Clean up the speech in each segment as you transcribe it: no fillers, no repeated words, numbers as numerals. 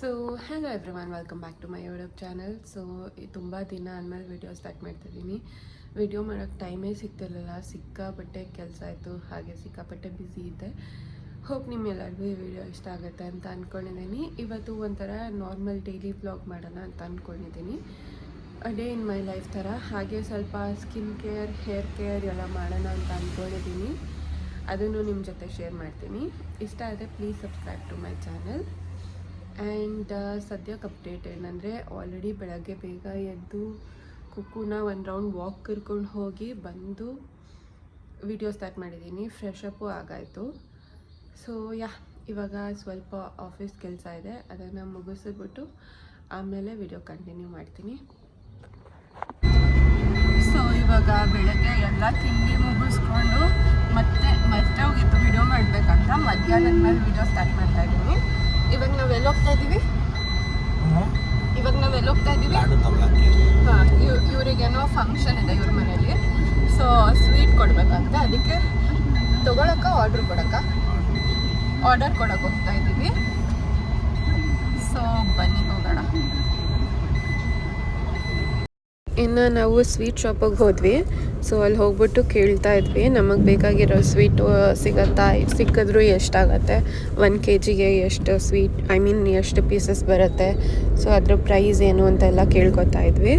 So hello everyone, welcome back to my YouTube channel. So ತುಂಬ ದಿನ ಆದಮೇಲೆ video start ಮಾಡ್ತಿದ್ದೀನಿ. ವೀಡಿಯೋ ಮಾಡೋಕ್ಕೆ ಟೈಮೇ ಸಿಗ್ತಿರಲಿಲ್ಲ, ಸಿಕ್ಕಾಪಟ್ಟೆ ಕೆಲಸ ಆಯಿತು, ಹಾಗೆ ಸಿಕ್ಕಾಪಟ್ಟೆ ಬ್ಯುಸಿ ಇದ್ದೆ. ಹೋಪ್ ನಿಮ್ಮೆಲ್ಲರಿಗೂ ಈ ವಿಡಿಯೋ ಇಷ್ಟ ಆಗುತ್ತೆ ಅಂತ ಅಂದ್ಕೊಂಡಿದ್ದೀನಿ. ಇವತ್ತು ಒಂಥರ ನಾರ್ಮಲ್ ಡೈಲಿ ವ್ಲಾಗ್ ಮಾಡೋಣ ಅಂತ ಅಂದ್ಕೊಂಡಿದ್ದೀನಿ, ಡೇ ಇನ್ ಮೈ ಲೈಫ್ ಥರ. ಹಾಗೆ ಸ್ವಲ್ಪ ಸ್ಕಿನ್ ಕೇರ್, ಹೇರ್ ಕೇರ್ ಎಲ್ಲ ಮಾಡೋಣ ಅಂತ ಅಂದ್ಕೊಂಡಿದ್ದೀನಿ. ಅದನ್ನು ನಿಮ್ಮ ಜೊತೆ ಶೇರ್ ಮಾಡ್ತೀನಿ. ಇಷ್ಟ ಆದರೆ please subscribe to my channel. And ಸದ್ಯಕ್ಕೆ ಅಪ್ಡೇಟ್ ಏನಂದರೆ, ಆಲ್ರೆಡಿ ಬೆಳಗ್ಗೆ ಬೇಗ ಎದ್ದು ಕುಕ್ಕುನ ಒಂದು ರೌಂಡ್ ವಾಕ್ ಕರ್ಕೊಂಡು ಹೋಗಿ ಬಂದು ವಿಡಿಯೋ ಸ್ಟಾರ್ಟ್ ಮಾಡಿದ್ದೀನಿ. ಫ್ರೆಶ್ ಅಪ್ಪು ಆಗಾಯಿತು. ಸೊ ಇವಾಗ ಸ್ವಲ್ಪ ಆಫೀಸ್ ಕೆಲಸ ಇದೆ, ಅದನ್ನು ಮುಗಿಸಿಬಿಟ್ಟು ಆಮೇಲೆ ವಿಡಿಯೋ ಕಂಟಿನ್ಯೂ ಮಾಡ್ತೀನಿ. ಸೊ ಇವಾಗ ಬೆಳಗ್ಗೆ ಎಲ್ಲ ತಿಂಡಿ ಮುಗಿಸ್ಕೊಂಡು ಮತ್ತೆ ಹೋಗಿತ್ತು ವಿಡಿಯೋ ಮಾಡಬೇಕಂತ. ಮಧ್ಯಾಹ್ನದ ಮೇಲೆ ವಿಡಿಯೋ ಸ್ಟಾರ್ಟ್ ಮಾಡ್ತಾಯಿದ್ದೀನಿ. ಇವಾಗ ನಾವು ಎಲ್ಲಿ ಹೋಗ್ತಾ ಇದ್ದೀವಿ? ಹಾಂ, ಇವರಿಗೇನೋ ಫಂಕ್ಷನ್ ಇದೆ ಇವ್ರ ಮನೇಲಿ. ಸೊ ಸ್ವೀಟ್ ಕೊಡ್ಬೇಕಂತ, ಅದಕ್ಕೆ ತೊಗೊಳಕ್ಕ ಆರ್ಡರ್ ಕೊಡೋಕೆ ಹೋಗ್ತಾ ಇದ್ದೀವಿ. ಸೊ ಬನ್ನಿ ಹೋಗೋಣ. ಇನ್ನು ನಾವು ಸ್ವೀಟ್ ಶಾಪಿಗೆ ಹೋದ್ವಿ. ಸೊ ಅಲ್ಲಿ ಹೋಗ್ಬಿಟ್ಟು ಕೇಳ್ತಾ ಇದ್ವಿ, ನಮಗೆ ಬೇಕಾಗಿರೋ ಸ್ವೀಟು ಸಿಕ್ಕಿದ್ರು ಎಷ್ಟಾಗತ್ತೆ, 1 kgಗೆ ಎಷ್ಟು ಸ್ವೀಟ್, ಎಷ್ಟು ಪೀಸಸ್ ಬರುತ್ತೆ, ಸೊ ಅದ್ರ ಪ್ರೈಸ್ ಏನು ಅಂತೆಲ್ಲ ಕೇಳ್ಕೊತಾ ಇದ್ವಿ.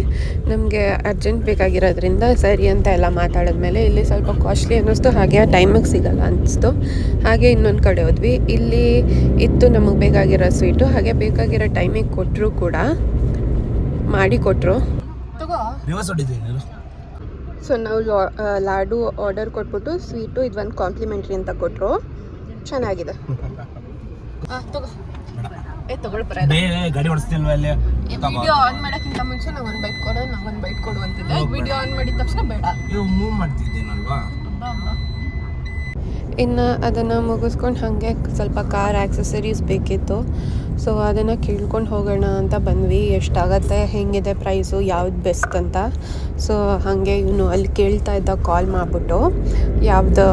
ನಮಗೆ ಅರ್ಜೆಂಟ್ ಬೇಕಾಗಿರೋದ್ರಿಂದ ಸರಿ ಅಂತ ಎಲ್ಲ ಮಾತಾಡಿದ್ಮೇಲೆ ಇಲ್ಲಿ ಸ್ವಲ್ಪ ಕಾಸ್ಟ್ಲಿ ಅನ್ನಿಸ್ತು, ಹಾಗೆ ಆ ಟೈಮಿಗೆ ಸಿಗಲ್ಲ ಅನ್ನಿಸ್ತು. ಹಾಗೆ ಇನ್ನೊಂದು ಕಡೆ ಹೋದ್ವಿ, ಇಲ್ಲಿ ಇತ್ತು ನಮಗೆ ಬೇಕಾಗಿರೋ ಸ್ವೀಟು, ಹಾಗೆ ಬೇಕಾಗಿರೋ ಟೈಮಿಗೆ ಕೊಟ್ಟರು ಕೂಡ, ಮಾಡಿಕೊಟ್ರು. ಸೊ ನಾವು ಲಾಡು ಆರ್ಡರ್ ಕೊಟ್ಬಿಟ್ಟು ಸ್ವೀಟು ಇದೊಂದು ಕಾಂಪ್ಲಿಮೆಂಟ್ರಿ ಅಂತ ಕೊಟ್ಟರು. ಚೆನ್ನಾಗಿದೆ. ವಿಡಿಯೋ ಆನ್ ಮಾಡೋಕ್ಕಿಂತ ಮುಂಚೆ ನಾವು ಒಂದು ಬೈಟ್ ಕೊಡು ಅಂತಿದ್ದೆ. ವಿಡಿಯೋ ಆನ್ ಮಾಡಿದ ತಕ್ಷಣ ಬೇಡ. ಇನ್ನು ಅದನ್ನು ಮುಗಿಸ್ಕೊಂಡು ಹಾಗೆ ಸ್ವಲ್ಪ ಕಾರ್ ಆಕ್ಸೆಸರೀಸ್ ಬೇಕಿತ್ತು. ಸೊ ಅದನ್ನು ಕೇಳ್ಕೊಂಡು ಹೋಗೋಣ ಅಂತ ಬಂದ್ವಿ. ಎಷ್ಟಾಗತ್ತೆ, ಹೆಂಗಿದೆ ಪ್ರೈಸು, ಯಾವ್ದು ಬೆಸ್ಟ್ ಅಂತ. ಸೊ ಹಾಗೆ ಇವನು ಅಲ್ಲಿ ಕೇಳ್ತಾ ಇದ್ದ, ಕಾಲ್ ಮಾಡಿಬಿಟ್ಟು ಯಾವ್ದು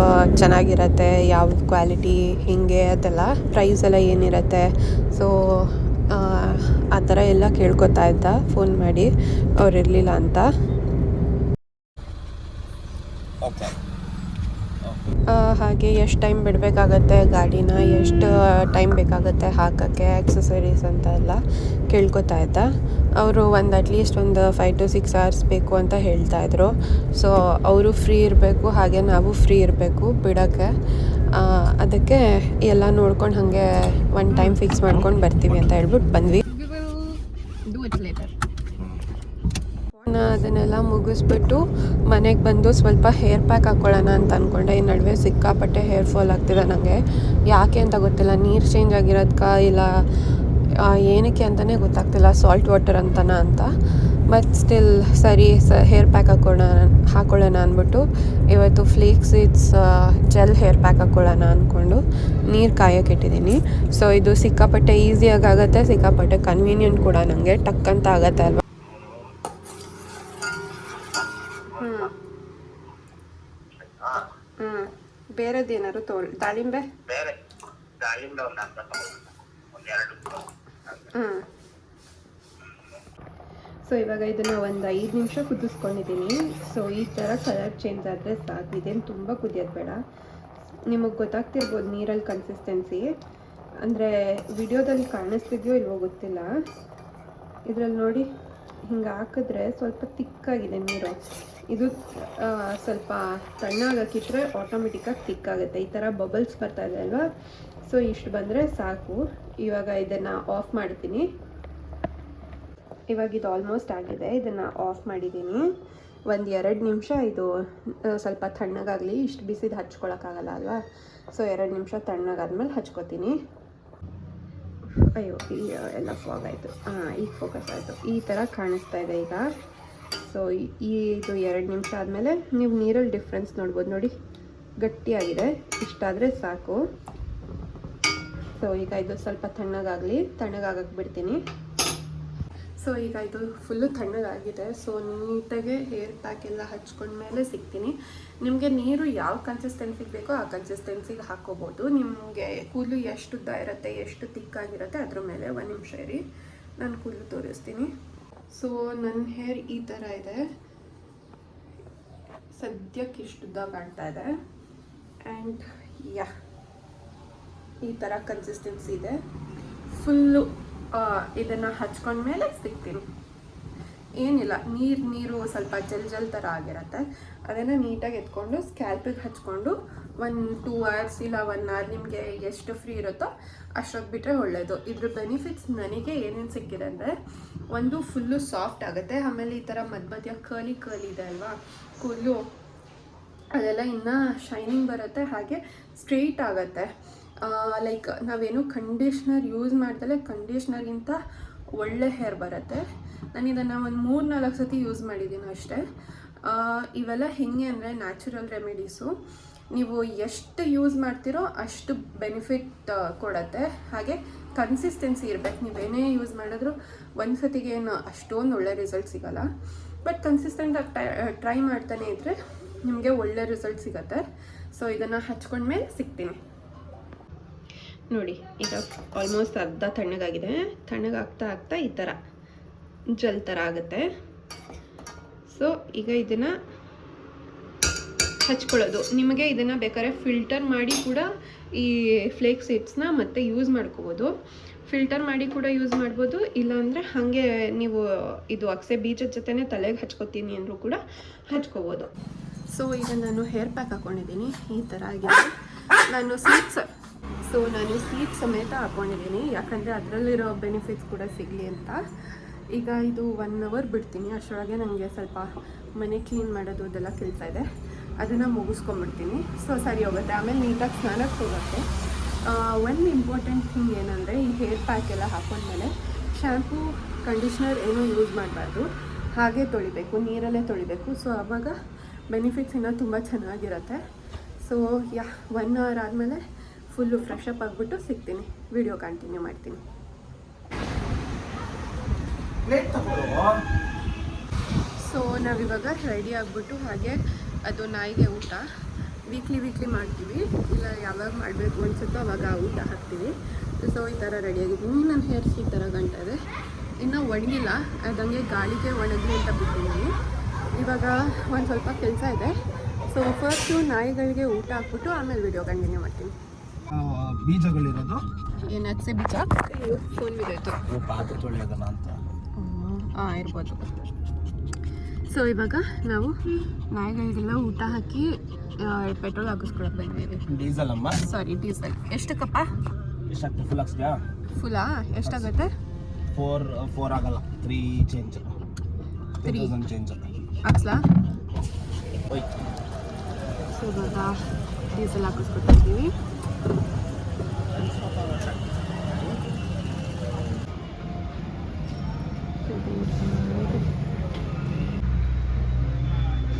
ಚೆನ್ನಾಗಿರತ್ತೆ, ಯಾವ್ದು ಕ್ವಾಲಿಟಿ, ಹೀಗೆ ಅದೆಲ್ಲ ಪ್ರೈಸ್ ಎಲ್ಲ ಏನಿರುತ್ತೆ. ಸೊ ಆ ಥರ ಎಲ್ಲ ಕೇಳ್ಕೊತಾ ಇದ್ದ ಫೋನ್ ಮಾಡಿ, ಅವ್ರು ಇರಲಿಲ್ಲ ಅಂತ. ಹಾಗೆ ಎಷ್ಟು ಟೈಮ್ ಬಿಡಬೇಕಾಗತ್ತೆ ಗಾಡಿನ, ಎಷ್ಟು ಟೈಮ್ ಬೇಕಾಗುತ್ತೆ ಹಾಕೋಕ್ಕೆ ಆಕ್ಸೆಸರೀಸ್ ಅಂತ ಎಲ್ಲ ಕೇಳ್ಕೊತಾ ಇದ್ದ. ಅವರು ಅಟ್ಲೀಸ್ಟ್ ಒಂದು 5 to 6 hours ಬೇಕು ಅಂತ ಹೇಳ್ತಾಯಿದ್ರು. ಸೊ ಅವರು ಫ್ರೀ ಇರಬೇಕು, ಹಾಗೆ ನಾವು ಫ್ರೀ ಇರಬೇಕು ಬಿಡೋಕ್ಕೆ. ಅದಕ್ಕೆ ಎಲ್ಲ ನೋಡ್ಕೊಂಡು ಹಾಗೆ ಒಂದು ಟೈಮ್ ಫಿಕ್ಸ್ ಮಾಡ್ಕೊಂಡು ಬರ್ತೀವಿ ಅಂತ ಹೇಳ್ಬಿಟ್ಟು ಬಂದ್ವಿ. ಅದನ್ನೆಲ್ಲ ಮುಗಿಸ್ಬಿಟ್ಟು ಮನೆಗೆ ಬಂದು ಸ್ವಲ್ಪ ಹೇರ್ ಪ್ಯಾಕ್ ಹಾಕ್ಕೊಳ್ಳೋಣ ಅಂತ ಅಂದ್ಕೊಂಡೆ. ಈ ನಡುವೆ ಸಿಕ್ಕಾಪಟ್ಟೆ ಹೇರ್ ಫಾಲ್ ಆಗ್ತಿದೆ ನನಗೆ, ಯಾಕೆ ಅಂತ ಗೊತ್ತಿಲ್ಲ. ನೀರು ಚೇಂಜ್ ಆಗಿರೋದಕ್ಕ ಇಲ್ಲ ಏನಕ್ಕೆ ಅಂತಲೇ ಗೊತ್ತಾಗ್ತಿಲ್ಲ, ಸಾಲ್ಟ್ ವಾಟರ್ ಅಂತ. ಬಟ್ ಸ್ಟಿಲ್ ಸರಿ ಹೇರ್ ಪ್ಯಾಕ್ ಹಾಕ್ಕೊಳ್ಳೋಣ ಅಂದ್ಬಿಟ್ಟು ಇವತ್ತು flakes seeds gel hair pack ಹಾಕ್ಕೊಳ್ಳೋಣ ಅಂದ್ಕೊಂಡು ನೀರು ಕಾಯೋಕೆ ಇಟ್ಟಿದ್ದೀನಿ. ಸೊ ಇದು ಸಿಕ್ಕಾಪಟ್ಟೆ ಈಸಿಯಾಗಿ ಆಗುತ್ತೆ, ಸಿಕ್ಕಾಪಟ್ಟೆ ಕನ್ವೀನಿಯೆಂಟ್ ಕೂಡ. ನನಗೆ ಟಕ್ಕಂತ ಆಗುತ್ತೆ ಅಲ್ವಾ. ಬೇರೆದೇನಾದ್ರು ದಾಳಿಂಬೆ. ಸೊ ಇವಾಗ ಇದನ್ನು ಒಂದು 5 ನಿಮಿಷ ಕುದಿಸ್ಕೊಂಡಿದ್ದೀನಿ. ಸೊ ಈ ಥರ ಕಲರ್ ಚೇಂಜ್ ಆದರೆ ಸಾಕು, ಇದೇನು ತುಂಬ ಕುದಿಯೋದು ಬೇಡ. ನಿಮಗೆ ಗೊತ್ತಾಗ್ತಿರ್ಬೋದು ನೀರಲ್ಲಿ ಕನ್ಸಿಸ್ಟೆನ್ಸಿ, ಅಂದರೆ ವಿಡಿಯೋದಲ್ಲಿ ಕಾಣಿಸ್ತಿದೆಯೋ ಇಲ್ವೋ ಗೊತ್ತಿಲ್ಲ. ಇದರಲ್ಲಿ ನೋಡಿ, ಹಿಂಗೆ ಹಾಕಿದ್ರೆ ಸ್ವಲ್ಪ ತಿಕ್ಕಾಗಿದೆ ನೀರು. ಇದು ಸ್ವಲ್ಪ ತಣ್ಣಗಾಕಿಟ್ರೆ ಆಟೋಮೆಟಿಕ್ಕಾಗಿ ತಿಕ್ಕಾಗುತ್ತೆ. ಈ ಥರ ಬಬಲ್ಸ್ ಬರ್ತಾ ಇದೆ ಅಲ್ವಾ. ಸೊ ಇಷ್ಟು ಬಂದರೆ ಸಾಕು. ಇವಾಗ ಇದನ್ನು ಆಫ್ ಮಾಡ್ತೀನಿ. ಇವಾಗ ಇದು ಆಲ್ಮೋಸ್ಟ್ ಆಗಿದೆ, ಇದನ್ನು ಆಫ್ ಮಾಡಿದ್ದೀನಿ. 1-2 ನಿಮಿಷ ಇದು ಸ್ವಲ್ಪ ತಣ್ಣಗಾಗಲಿ. ಇಷ್ಟು ಬಿಸಿದು ಹಚ್ಕೊಳಕ್ಕಾಗಲ್ಲ ಅಲ್ವಾ. ಸೊ 2 ನಿಮಿಷ ತಣ್ಣಗಾದ್ಮೇಲೆ ಹಚ್ಕೋತೀನಿ. ಅಯ್ಯೋ, ಎಲ್ಲ ಫಾಗ್ ಆಯಿತು. ಈಗ ಫೋಕಸ್ ಆಯಿತು. ಈ ಥರ ಕಾಣಿಸ್ತಾ ಇದೆ ಈಗ. ಸೊ ಇದು 2 ನಿಮಿಷ ಆದಮೇಲೆ ನೀವು ನೀರಲ್ಲಿ ಡಿಫ್ರೆನ್ಸ್ ನೋಡ್ಬೋದು. ನೋಡಿ, ಗಟ್ಟಿಯಾಗಿದೆ. ಇಷ್ಟಾದರೆ ಸಾಕು. ಸೊ ಈಗ ಇದು ಸ್ವಲ್ಪ ತಣ್ಣಗಾಗಕ್ಕೆ ಬಿಡ್ತೀನಿ. ಸೊ ಸೊ ಈಗ ಇದು ಫುಲ್ಲು ತಣ್ಣಗಾಗಿದೆ. ಸೊ ನೀಟಾಗಿ ಹೇರ್ ಪ್ಯಾಕ್ ಎಲ್ಲ ಹಚ್ಕೊಂಡ್ಮೇಲೆ ಸಿಗ್ತೀನಿ. ನಿಮಗೆ ನೀರು ಯಾವ ಕನ್ಸಿಸ್ಟೆನ್ಸಿಗೆ ಬೇಕೋ ಆ ಕನ್ಸಿಸ್ಟೆನ್ಸಿಗೆ ಹಾಕ್ಕೋಬೋದು. ನಿಮಗೆ ಕೂದಲು ಎಷ್ಟು ಉದ್ದ ಇರುತ್ತೆ, ಎಷ್ಟು ತಿಕ್ಕಾಗಿರುತ್ತೆ ಅದ್ರ ಮೇಲೆ. ಒಂದು ನಿಮಿಷ ಇರಿ, ನಾನು ಕೂದಲು ತೋರಿಸ್ತೀನಿ. ಸೊ ನನ್ನ ಹೇರ್ ಈ ಥರ ಇದೆ, ಸದ್ಯಕ್ಕೆ ಇಷ್ಟು ಉದ್ದ ಕಾಣ್ತಾ ಇದೆ. ಆ್ಯಂಡ್ ಈ ಥರ ಕನ್ಸಿಸ್ಟೆನ್ಸಿ ಇದೆ. ಫುಲ್ಲು ಇದನ್ನು ಹಚ್ಕೊಂಡ್ಮೇಲೆ ಸಿಗ್ತೀನಿ. ಏನಿಲ್ಲ, ನೀರು ಸ್ವಲ್ಪ ಜಲ್ ಥರ ಆಗಿರುತ್ತೆ. ಅದನ್ನು ನೀಟಾಗಿ ಎತ್ಕೊಂಡು ಸ್ಕ್ಯಾಲ್ಪಿಗೆ ಹಚ್ಕೊಂಡು 1-2 hours ಇಲ್ಲ 1 hour ನಿಮಗೆ ಎಷ್ಟು ಫ್ರೀ ಇರುತ್ತೋ ಅಷ್ಟೊತ್ತು ಬಿಟ್ಟರೆ ಒಳ್ಳೆಯದು. ಇದ್ರ ಬೆನಿಫಿಟ್ಸ್ ನನಗೆ ಏನೇನು ಸಿಕ್ಕಿದೆ ಅಂದರೆ, ಒಂದು ಫುಲ್ಲು ಸಾಫ್ಟ್ ಆಗುತ್ತೆ. ಆಮೇಲೆ ಈ ಥರ ಮಧ್ಯ ಕರ್ಲಿ ಇದೆ ಅಲ್ವಾ ಕೂದಲು, ಅದೆಲ್ಲ ಇನ್ನೂ ಶೈನಿಂಗ್ ಬರುತ್ತೆ. ಹಾಗೆ ಸ್ಟ್ರೈಟ್ ಆಗುತ್ತೆ. ಲೈಕ್ ನಾವೇನು ಕಂಡೀಷ್ನರ್ ಯೂಸ್ ಮಾಡ್ದಲೇ ಕಂಡೀಷ್ನರ್ಗಿಂತ ಒಳ್ಳೆ ಹೇರ್ ಬರುತ್ತೆ. ನಾನು ಇದನ್ನು ಒಂದು 3-4 ಸತಿ ಯೂಸ್ ಮಾಡಿದ್ದೀನಿ ಅಷ್ಟೇ. ಇವೆಲ್ಲ ಹೆಂಗೆ ಅಂದರೆ ನ್ಯಾಚುರಲ್ ರೆಮಿಡೀಸು. ನೀವು ಎಷ್ಟು ಯೂಸ್ ಮಾಡ್ತೀರೋ ಅಷ್ಟು ಬೆನಿಫಿಟ್ ಕೊಡುತ್ತೆ. ಹಾಗೆ ಕನ್ಸಿಸ್ಟೆನ್ಸಿ ಇರಬೇಕು. ನೀವೇನೇ ಯೂಸ್ ಮಾಡಿದ್ರು ಒಂದು ಸತಿಗೆ ಏನು ಅಷ್ಟೊಂದು ಒಳ್ಳೆ ರಿಸಲ್ಟ್ ಸಿಗೋಲ್ಲ. ಬಟ್ ಕನ್ಸಿಸ್ಟೆಂಟಾಗಿ ಟ್ರೈ ಮಾಡ್ತಾನೆ ಇದ್ದರೆ ನಿಮಗೆ ಒಳ್ಳೆ ರಿಸಲ್ಟ್ ಸಿಗುತ್ತೆ. ಸೊ ಇದನ್ನು ಹಚ್ಕೊಂಡ್ಮೇಲೆ ಸಿಗ್ತೀನಿ ನೋಡಿ. ಈಗ ಆಲ್ಮೋಸ್ಟ್ ಅರ್ಧ ತಣ್ಣಗಾಗಿದೆ. ತಣ್ಣಗಾಗ್ತಾ ಈ ಥರ ಜಲ್ ಥರ ಆಗುತ್ತೆ. ಸೊ ಈಗ ಇದನ್ನು ಹಚ್ಕೊಳ್ಳೋದು. ನಿಮಗೆ ಇದನ್ನು ಬೇಕಾದ್ರೆ ಫಿಲ್ಟರ್ ಮಾಡಿ ಕೂಡ ಈ ಫ್ಲೇಕ್ ಸೀಡ್ಸ್ನ ಮತ್ತೆ ಯೂಸ್ ಮಾಡ್ಕೋಬೋದು. ಫಿಲ್ಟರ್ ಮಾಡಿ ಕೂಡ ಯೂಸ್ ಮಾಡ್ಬೋದು, ಇಲ್ಲಾಂದರೆ ಹಾಗೆ ನೀವು ಇದು ಅಗಸೆ ಬೀಜದ ಜೊತೆನೇ ತಲೆಗೆ ಹಚ್ಕೋತೀನಿ ಅಂದರೂ ಕೂಡ ಹಚ್ಕೋಬೋದು. ಸೊ ಈಗ ನಾನು ಹೇರ್ ಪ್ಯಾಕ್ ಹಾಕ್ಕೊಂಡಿದ್ದೀನಿ, ಈ ಥರ ಆಗಿದೆ. ನಾನು ಸೀಡ್ಸ್ ಸಮೇತ ಹಾಕ್ಕೊಂಡಿದ್ದೀನಿ, ಯಾಕಂದರೆ ಅದರಲ್ಲಿರೋ ಬೆನಿಫಿಟ್ಸ್ ಕೂಡ ಸಿಗಲಿ ಅಂತ. ಈಗ ಇದು 1 hour ಬಿಡ್ತೀನಿ. ಅಷ್ಟರೊಳಗೆ ನನಗೆ ಸ್ವಲ್ಪ ಮನೆ ಕ್ಲೀನ್ ಮಾಡೋದು ಅದೆಲ್ಲ ಕೆಲಸ ಇದೆ, ಅದನ್ನು ಮುಗಿಸ್ಕೊಂಡ್ಬಿಡ್ತೀನಿ. ಸೊ ಸರಿ ಹೋಗುತ್ತೆ. ಆಮೇಲೆ ನೀಟಾಗಿ ಸ್ನಾನಕ್ಕೆ ಹೋಗುತ್ತೆ. ಒಂದು ಇಂಪಾರ್ಟೆಂಟ್ ಥಿಂಗ್ ಏನಂದರೆ, ಈ ಹೇರ್ ಪ್ಯಾಕ್ ಎಲ್ಲ ಹಾಕೊಂಡ್ಮೇಲೆ ಶ್ಯಾಂಪೂ ಕಂಡೀಷ್ನರ್ ಏನೂ ಯೂಸ್ ಮಾಡಬಾರ್ದು, ಹಾಗೆ ತೊಳಿಬೇಕು, ನೀರಲ್ಲೇ ತೊಳಿಬೇಕು. ಸೊ ಆವಾಗ ಬೆನಿಫಿಟ್ಸ್ ಇನ್ನೂ ತುಂಬ ಚೆನ್ನಾಗಿರುತ್ತೆ. ಸೊ 1 hour ಆದಮೇಲೆ ಫುಲ್ಲು ಫ್ರೆಶ್ ಅಪ್ ಆಗಿಬಿಟ್ಟು ಸಿಗ್ತೀನಿ. ವಿಡಿಯೋ ಕಂಟಿನ್ಯೂ ಮಾಡ್ತೀನಿ. ಸೊ ನಾವಿವಾಗ ರೆಡಿ ಆಗಿಬಿಟ್ಟು, ಹಾಗೆ ಅದು ನಾಯಿಗೆ ಊಟ ವೀಕ್ಲಿ ಮಾಡ್ತೀವಿ, ಇಲ್ಲ ಯಾವಾಗ ಮಾಡಬೇಕು ಅನ್ಸುತ್ತೋ ಅವಾಗ ಊಟ ಹಾಕ್ತೀವಿ. ಸೊ ಈ ಥರ ರೆಡಿಯಾಗಿದ್ದೀನಿ. ನನ್ನ ಹೇರ್ಸ್ ಈ ಥರ ಗಂಟೆ ಇದೆ, ಇನ್ನೂ ಒಣಗಿಲ್ಲ, ಅದಂಗೆ ಗಾಳಿಗೆ ಒಣಗಲಿ ಅಂತ ಬಿಟ್ಟಿದ್ದೀನಿ. ಇವಾಗ ಒಂದು ಸ್ವಲ್ಪ ಕೆಲಸ ಇದೆ. ಸೊ ಫಸ್ಟು ನಾಯಿಗಳಿಗೆ ಊಟ ಹಾಕ್ಬಿಟ್ಟು ಆಮೇಲೆ ವಿಡಿಯೋ ಕಂಟಿನ್ಯೂ ಮಾಡ್ತೀನಿ. ಬೀಜಗಳಿರೋದು ಏನು ಅಗಸೆ ಬೀಜ ಫೋನ್ ಬಿದ್ದೋಯ್ತು ಅಂತ ಇರ್ಬೋದು. ಸೊ ಇವಾಗ ನಾವು ನಾಯಿಗಳಿಗೆಲ್ಲ ಊಟ ಹಾಕಿ ಪೆಟ್ರೋಲ್ ಹಾಕಿಸ್ಕೊಳಕ್ಕೆ ಬಂದಿದ್ದೀವಿ. ಡೀಸೆಲ್ ಅಮ್ಮ, ಸಾರಿ ಡೀಸೆಲ್. ಎಷ್ಟಕ್ಕಪ್ಪ? ಎಷ್ಟಾಗ್ತದೆ? ಫುಲ್ ಹಾಕ್ಸ್ಯಾ? ಫುಲ್ಲಾ ಎಷ್ಟಾಗುತ್ತೆ? 4 ಆಗಲ್ಲ, 3 ಚೇಂಜ್, 3000 ಚೇಂಜ್ ಹಾಕ್ಸ್ಲಾ? ಸೊ ಇವಾಗ ಡೀಸೆಲ್ ಹಾಕಿಸ್ಕೊತಾ ಇದ್ದೀವಿ.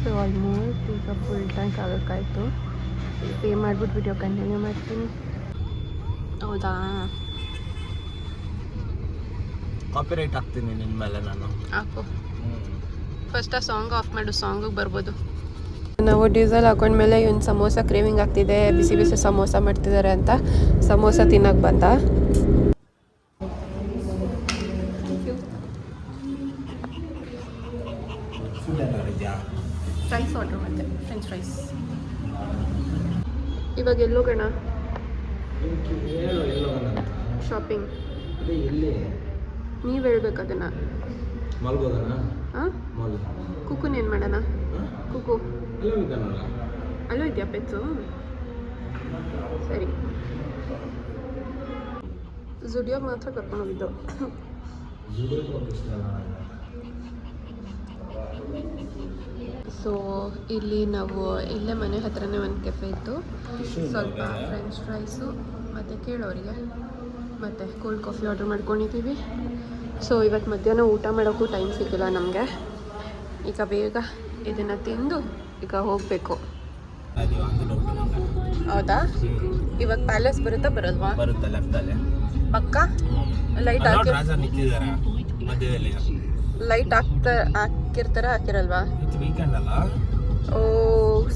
ಸೊ ಆಲ್ಮೋಸ್ಟ್ ಈಗ ಫುಲ್ ಟ್ಯಾಂಕ್ ಆಗೋಕ್ಕಾಯ್ತು. ಪೇ ಮಾಡಿಬಿಟ್ಟು ವಿಡಿಯೋ ಕಂಟಿನ್ಯೂ ಮಾಡ್ತೀನಿ. ಹೌದಾ? ಕಾಪಿರೈಟ್ ಹಾಕ್ತೀನಿ ನಿನ್ನ ಮೇಲೆ ನಾನು. ಹಾಕು ಫಸ್ಟ್ ಆ ಸಾಂಗ್ ಆಫ್ ಮಾಡು, ಸಾಂಗಿಗೆ ಬರ್ಬೋದು. ನಾವು ಡೀಸೆಲ್ ಹಾಕೊಂಡ್ಮೇಲೆ ಇವನು ಸಮೋಸ ಕ್ರೇವಿಂಗ್ ಆಗ್ತಿದೆ, ಬಿಸಿ ಬಿಸಿ ಸಮೋಸ ಮಾಡ್ತಿದ್ದಾರೆ ಅಂತ ಸಮೋಸ ತಿನ್ನಕ್ಕೆ ಬಂದ. ಫ್ರೈಸ್ ಆರ್ಡ್ರ್ ಮಾಡಿದೆ, ಫ್ರೆಂಚ್ ಫ್ರೈಸ್. ಇವಾಗ ಎಲ್ಲೋಗೋಣ? ಶಾಪಿಂಗ್. ನೀವು ಹೇಳ್ಬೇಕು ಅದನ್ನು. ಹಾಂ, ಕುಕ್ಕುನ ಏನು ಮಾಡೋಣ? ಕುಕ್ಕು ಅಲ್ಲೂ ಇದೆಯಾ ಪೆಟ್ಸು? ಸರಿ, ಜುಡಿಯೋಗೆ ಮಾತ್ರ ಕರ್ಕೊಂಡು ಹೋಗಿದ್ದು. ಸೊ ಇಲ್ಲಿ ನಾವು ಇಲ್ಲೇ ಮನೆ ಹತ್ರನೇ ಒಂದು ಕೆಫೆ ಇತ್ತು. ಸ್ವಲ್ಪ ಫ್ರೆಂಚ್ ಫ್ರೈಸು ಮತ್ತು ಕೇಳೋರಿಗೆ ಮತ್ತು ಕೋಲ್ಡ್ ಕಾಫಿ ಆರ್ಡ್ರ್ ಮಾಡ್ಕೊಂಡಿದ್ದೀವಿ. ಸೊ ಇವತ್ತು ಮಧ್ಯಾಹ್ನ ಊಟ ಮಾಡೋಕ್ಕೂ ಟೈಮ್ ಸಿಕ್ಕಿಲ್ಲ ನಮಗೆ. ಈಗ ಬೇಗ ಇದನ್ನು ತಿಂದು ಈಗ ಹೋಗಬೇಕು. ಹೌದಾ? ಇವಾಗ ಪ್ಯಾಲೇಸ್ ಬರುತ್ತಾ ಬರಲ್ವಾ? ಬರುತ್ತೆ ಲೆಫ್ಟಲ್ಲಿ. ಪಕ್ಕ ಲೈಟ್ ಹಾಕಿ ಮಧ್ಯದಲ್ಲಿ ಲೈಟ್ ಹಾಕಿರ್ತಾರ ಹಾಕಿರಲ್ವಾ? ಇವತ್ತು ವೀಕೆಂಡ್ ಅಲ್ಲ, ಓ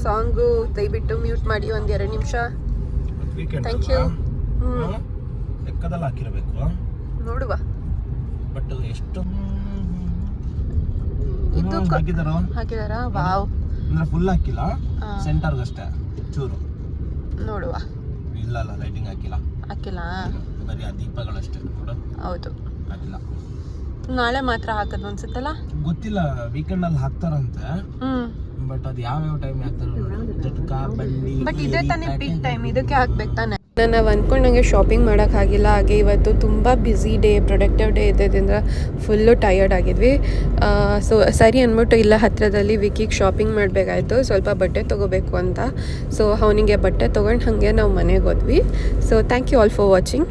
ಸಾಂಗು ದಯವಿಟ್ಟು ಮ್ಯೂಟ್ ಮಾಡಿ ಒಂದು 2 ನಿಮಿಷ. Weekend thank you. ಲೆಕ್ಕದಲ್ಲಿ ಹಾಕಿರಬೇಕು, ನೋಡುವ. ಬಟ್ ಎಷ್ಟು ಇದು ಹಾಕಿದಾರಾ? ವಾವ್. ಅಂದ್ರೆ ಫುಲ್ ಹಾಕಿಲ್ಲ, ಸೆಂಟರ್ಗಷ್ಟೇ ಚೂರು. ನೋಡುವ. ಇಲ್ಲ ಲೈಟಿಂಗ್ ಹಾಕಿಲ್ಲ. ಬರೀ ಆ ದೀಪಗಳಷ್ಟೇ ನೋಡು. ಹೌದು, ಹಾಕಿಲ್ಲ. ನಾಳೆ ಮಾತ್ರ ಹಾಕೋದು ಅನ್ಸುತ್ತಲ್ಲ. ಗೊತ್ತಿಲ್ಲ, ವೀಕೆಂಡ್ ಅಲ್ಲಿ ಹಾಕ್ತಾರಂತೆ. ಬಟ್ ಅದು ಯಾವ ಟೈಮ್ ಹಾಕ್ತಾರ, ಬಟ್ ಇದೇ ತಾನೇ ಪೀಕ್ ಟೈಮ್, ಇದಕ್ಕೆ ಹಾಕ್ಬೇಕು ತಾನೆ. ನಾವು ಅಂದ್ಕೊಂಡಂಗೆ ಶಾಪಿಂಗ್ ಮಾಡೋಕ್ಕಾಗಿಲ್ಲ. ಹಾಗೆ ಇವತ್ತು ತುಂಬ ಬ್ಯುಸಿ ಡೇ, ಪ್ರೊಡಕ್ಟಿವ್ ಡೇ ಇದ್ದದ್ರಿಂದ ಫುಲ್ಲು ಟಯರ್ಡ್ ಆಗಿದ್ವಿ. ಸೊ ಸರಿ ಅಂದ್ಬಿಟ್ಟು ಇಲ್ಲ ಹತ್ತಿರದಲ್ಲಿ ವಿಕಿಗೆ ಶಾಪಿಂಗ್ ಮಾಡಬೇಕಾಯ್ತು, ಸ್ವಲ್ಪ ಬಟ್ಟೆ ತೊಗೋಬೇಕು ಅಂತ. ಸೊ ಅವನಿಗೆ ಬಟ್ಟೆ ತೊಗೊಂಡು ಹಾಗೆ ನಾವು ಮನೆಗೆ ಹೋದ್ವಿ. So thank you all for watching.